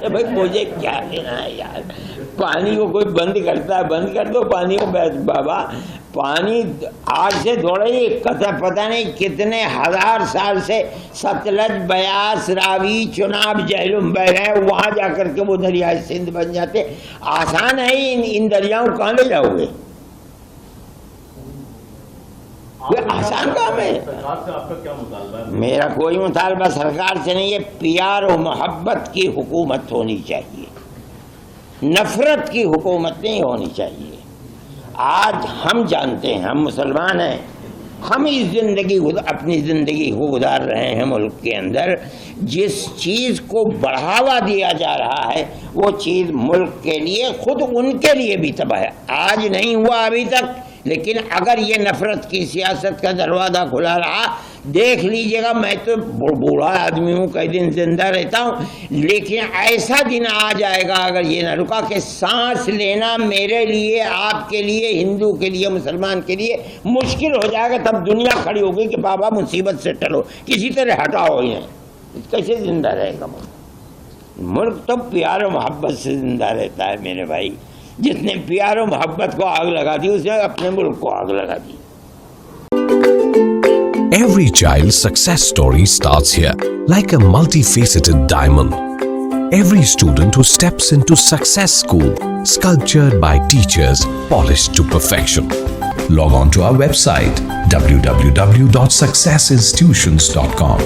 بھائی مجھے کیا لینا ہے یار, پانی کو کوئی بند کرتا ہے, بند کر دو پانی کو. بابا پانی آج سے تھوڑا ہی پتہ نہیں کتنے ہزار سال سے ستلج, بیاس, راوی, چناب, جہلم بہ رہے ہیں, وہاں جا کر کے وہ دریائے سندھ بن جاتے. آسان ہے ان دریاؤں کہاں لے جاؤ گے؟ یہ آسان کام ہے. سرکار سے آپ کا کیا مطالبہ ہے؟ میرا کوئی مطالبہ سرکار سے نہیں ہے. پیار و محبت کی حکومت ہونی چاہیے, نفرت کی حکومت نہیں ہونی چاہیے. آج ہم جانتے ہیں, ہم مسلمان ہیں, ہم اس اپنی زندگی کو گزار رہے ہیں ملک کے اندر. جس چیز کو بڑھاوا دیا جا رہا ہے وہ چیز ملک کے لیے, خود ان کے لیے بھی تباہ ہے. آج نہیں ہوا ابھی تک, لیکن اگر یہ نفرت کی سیاست کا دروازہ کھلا رہا, دیکھ لیجئے گا. میں تو بوڑھا آدمی ہوں, کئی دن زندہ رہتا ہوں, لیکن ایسا دن آ جائے گا اگر یہ نہ رکا کہ سانس لینا میرے لیے, آپ کے لیے, ہندو کے لیے, مسلمان کے لیے مشکل ہو جائے گا. تب دنیا کھڑی ہوگی کہ بابا مصیبت سے ٹلو, کسی طرح ہٹاؤ انہیں. کیسے زندہ رہے گا ملک؟ ملک تو پیار و محبت سے زندہ رہتا ہے میرے بھائی. جس نے پیار و محبت کو آگ لگا دی, اس نے اپنے ملک کو آگ لگا دی. Every child's success story starts here, like a multifaceted diamond. Every student who steps into Success School, sculptured by teachers, polished to perfection. Log on to our website www.successinstitutions.com.